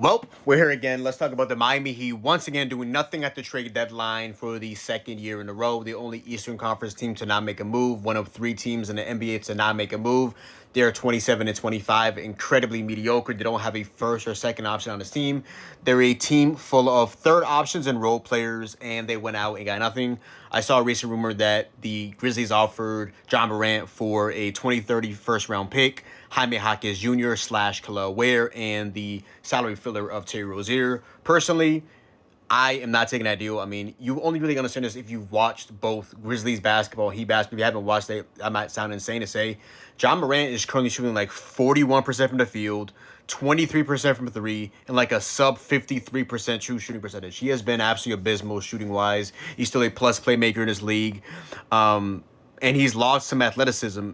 Well, we're here again. Let's talk about the Miami Heat once again doing nothing at the trade deadline for the second year in a row. The only Eastern Conference team to not make a move. One of three teams in the NBA to not make a move. They're 27 and 25, incredibly mediocre. They don't have a first or second option on this team. They're a team full of third options and role players, and they went out and got nothing. I saw a recent rumor that the Grizzlies offered John Morant for a 2030 first round pick, Jaime Jaquez Jr. / Khalil Ware, and the salary filler of Terry Rozier. Personally, I am not taking that deal. I mean, you only really understand this if you've watched both Grizzlies basketball and Heat basketball. If you haven't watched it, that might sound insane to say. John Morant is currently shooting like 41% from the field, 23% from three, and like a sub 53% true shooting percentage. He has been absolutely abysmal shooting wise. He's still a plus playmaker in this league. And he's lost some athleticism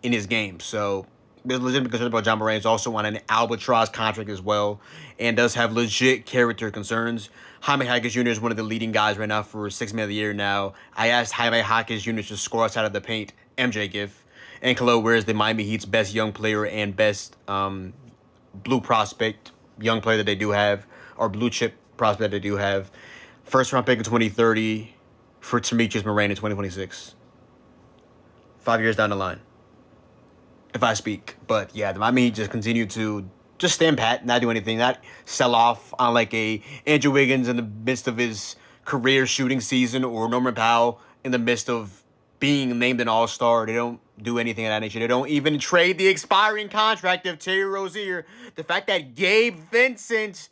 in his game. So there's legitimate concern about John Morant. He's also on an albatross contract as well and does have legit character concerns. Jaime Jaquez Jr. is one of the leading guys right now for 6th Man of the Year now. I asked Jaime Jaquez Jr. to score outside of the paint, MJ gif. And Khalil Ware is the Miami Heat's best young player and best blue prospect, young player that they do have, or blue chip prospect that they do have. First round pick in 2030 for Demetrius Morant in 2026. 5 years down the line, if I speak. But yeah, the Miami Heat just continue to just stand pat, not do anything, not sell off on like a Andrew Wiggins in the midst of his career shooting season, or Norman Powell in the midst of being named an all-star. They don't do anything of that nature. They don't even trade the expiring contract of Terry Rozier. The fact that Gabe Vincent,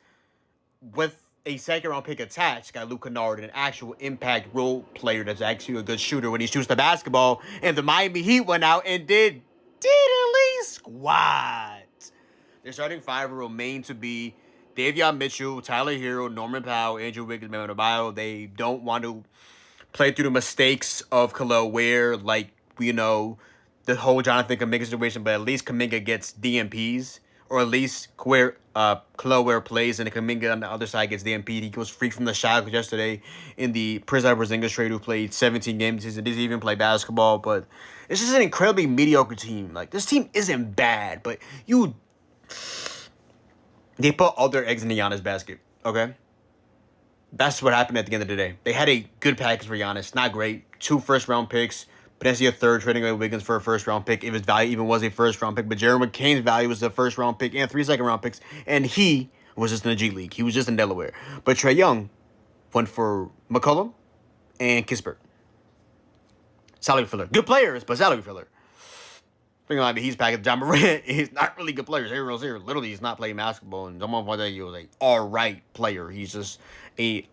with a second-round pick attached, got Luke Kennard, an actual impact role player that's actually a good shooter when he shoots the basketball, and the Miami Heat went out and did diddly squat. Their starting five will remain to be Davion Mitchell, Tyler Hero, Norman Powell, Andrew Wiggins, Bam Adebayo. They don't want to play through the mistakes of Khalil Ware, like, the whole Jonathan Kuminga situation, but at least Kuminga gets DMPs, or at least Khalil Ware plays and Kuminga on the other side gets DMP'd. He was free from the shackles yesterday in the Kristaps Porzingis trade, who played 17 games this season. Didn't even play basketball, but it's just an incredibly mediocre team. Like, this team isn't bad, but they put all their eggs in the Giannis basket, okay? That's what happened at the end of the day. They had a good package for Giannis. Not great. 2 first-round picks. Potentially a third, trading away Wiggins for a first-round pick, if his value even was a first-round pick. But Jared McCain's value was a first-round pick and 3 second-round picks. And he was just in the G League. He was just in Delaware. But Trae Young went for McCollum and Kispert. Salary filler. Good players, but salary filler. Thinking like he's packaged John Morant. He's not really good players. Aaron Rozier literally he's not playing basketball. And someone thought that he was an all-right player. He's just a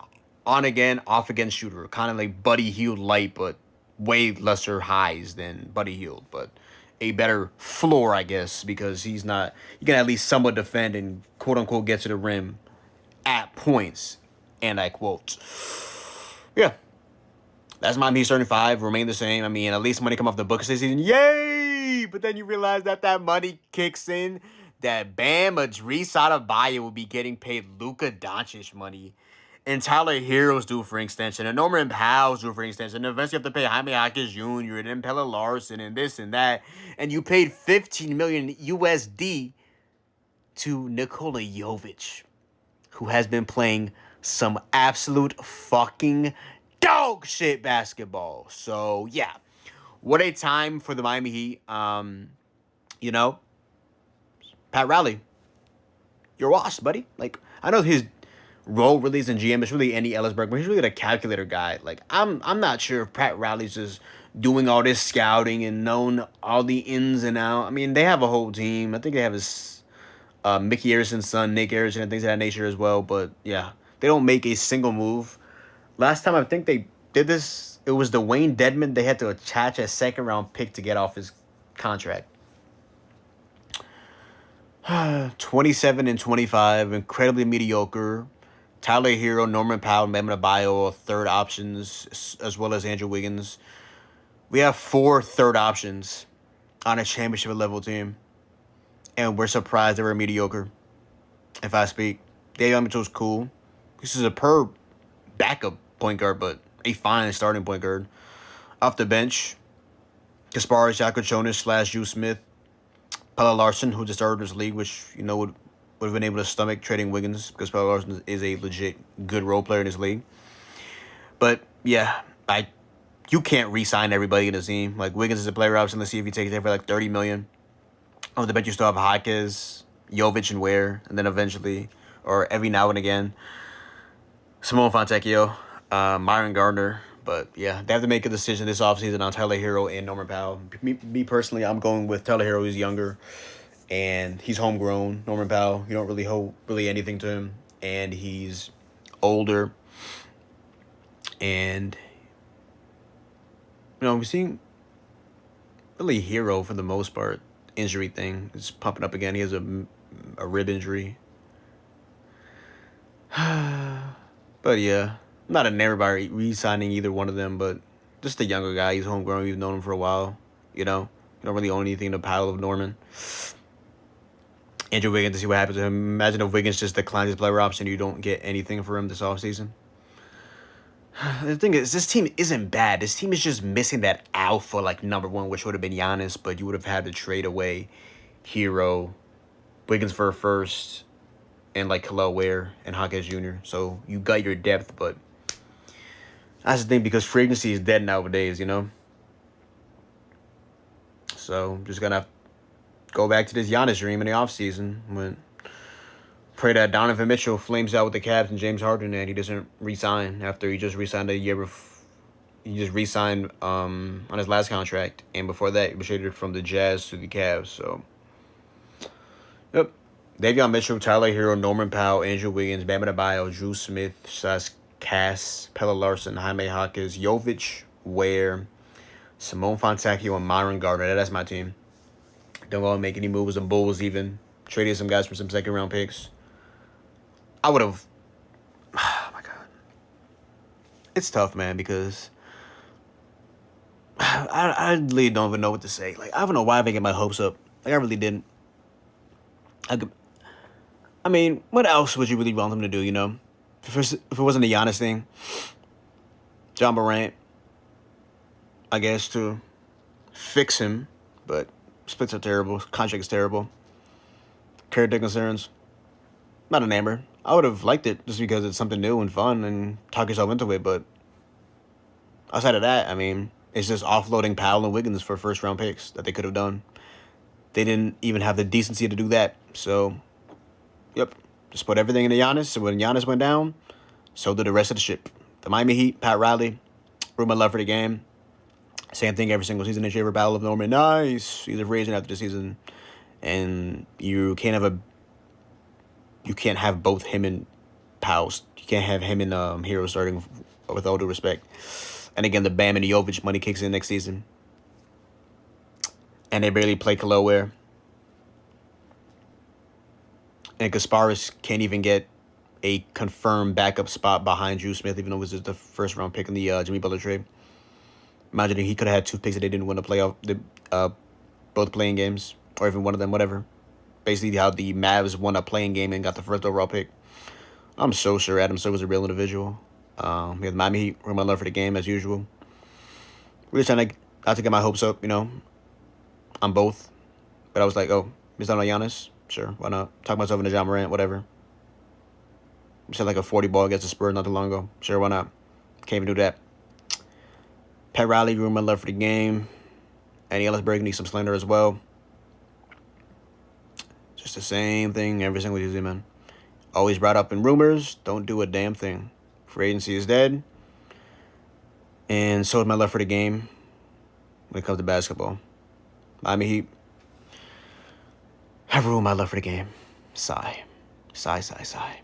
on-again, off-again shooter. Kind of like Buddy Hield light, but way lesser highs than Buddy Hield. But a better floor, I guess, because he's not... You can at least somewhat defend and quote-unquote get to the rim at points. And I quote. Yeah. That's my Heat starting five. Remain the same. I mean, at least money come off the books this season. Yay! But then you realize that money kicks in. That Bam Idris Adebayo will be getting paid Luka Doncic money. And Tyler Hero's due for extension. And Norman Powell's due for extension. And eventually you have to pay Jaime Jaquez Jr. and then Pelle Larson and this and that. And you paid $15 million USD to Nikola Jovic, who has been playing some absolute fucking dog shit basketball. So, yeah. What a time for the Miami Heat. Pat Riley, you're washed, buddy. Like, I know his role really isn't GM. It's really Andy Ellisberg, but he's really a calculator guy. Like, I'm not sure if Pat Riley's just doing all this scouting and knowing all the ins and outs. I mean, they have a whole team. I think they have his Mickey Harrison's son, Nick Harrison, and things of that nature as well. But, yeah, they don't make a single move. Last time I think they did this, it was Dwayne Dedmon. They had to attach a second-round pick to get off his contract. 27 and 25, incredibly mediocre. Tyler Hero, Norman Powell, Bam Adebayo, third options, as well as Andrew Wiggins. We have 4 third options on a championship-level team, and we're surprised they were mediocre, if I speak. Davion Mitchell's cool. This is a backup point guard, but a fine starting point guard. Off the bench, Kasparis Jakochonis / Juice Smith, Pelle Larson, who just started this league, which, would would have been able to stomach trading Wiggins because Tyler Larson is a legit good role player in this league. But yeah, you can't re-sign everybody in the team. Like Wiggins is a player option. Let's see if he takes it for like $30 million. On the bench, you still have Hawkins, Jovic, and Ware, and then eventually, or every now and again, Simone Fontecchio, Myron Gardner. But yeah, they have to make a decision this offseason on Tyler Hero and Norman Powell. Me personally, I'm going with Tyler Hero. He's younger, and he's homegrown. Norman Powell, you don't really hold really anything to him, and he's older. And we're seeing really Hero for the most part. Injury thing is pumping up again. He has a rib injury. But yeah, I'm not enamored by re-signing either one of them, but just the younger guy. He's homegrown. We've known him for a while. You don't really own anything to pile of Norman. Andrew Wiggins, to see what happens to him. Imagine if Wiggins just declines his player option, you don't get anything for him this offseason. The thing is, this team isn't bad. This team is just missing that alpha, like, number one, which would have been Giannis, but you would have had to trade away Hero, Wiggins for a first, and, like, Khalil Ware and Hawkins Jr. So you got your depth, but that's the thing, because free agency is dead nowadays, So just going to go back to this Giannis dream in the offseason. Pray that Donovan Mitchell flames out with the Cavs and James Harden, and he doesn't re-sign after he just re-signed a year before. He just re-signed on his last contract, and before that, he was traded from the Jazz to the Cavs. So, yep. Davion Mitchell, Tyler Hero, Norman Powell, Andrew Wiggins, Bam Adebayo, Drew Smith, Sas Cass, Pella Larson, Jaime Hawkins, Jovic, Ware, Simone Fontecchio, and Myron Gardner. That's my team. Don't go and make any moves on Bulls even. Traded some guys for some second-round picks. I would have... Oh, my God. It's tough, man, because I really don't even know what to say. Like, I don't know why I didn't get my hopes up. Like, I really didn't. I mean, what else would you really want them to do, If it wasn't a Giannis thing, John Morant, I guess, to fix him, but splits are terrible. Contract is terrible. Character concerns, not enamored. I would have liked it just because it's something new and fun and talk yourself into it, but outside of that, I mean, it's just offloading Powell and Wiggins for first-round picks that they could have done. They didn't even have the decency to do that, so, yep. Just put everything into Giannis, so when Giannis went down, so did the rest of the ship. The Miami Heat, Pat Riley, room of love for the game. Same thing every single season. They favor Battle of Norman. Nice. He's a free agent after the season, and you can't have both him and Powell. You can't have him and Hero starting, with all due respect. And again, the Bam and the Jovic money kicks in next season. And they barely play Khalil Ware. And Kasparis can't even get a confirmed backup spot behind Drew Smith, even though it was just the first-round pick in the Jimmy Butler trade. Imagine he could have had two picks that they didn't win both playing games, or even one of them, whatever. Basically, how the Mavs won a playing game and got the first overall pick. I'm so sure Adam Silver's a real individual. We have Miami Heat, room of love for the game, as usual. Really trying to get my hopes up, on both. But I was like, oh, missed out on Giannis? Sure, why not? Talk myself into John Morant, whatever. Said like a 40 ball against the Spurs not too long ago. Sure, why not? Can't even do that. Pat Riley, room of love for the game. And Ellis Berg needs some slander as well. Just the same thing every single season, man. Always brought up in rumors. Don't do a damn thing. Free agency is dead. And so is my love for the game when it comes to basketball. Miami Heat. Have ruined my love for the game. Sigh. Sigh, sigh, sigh.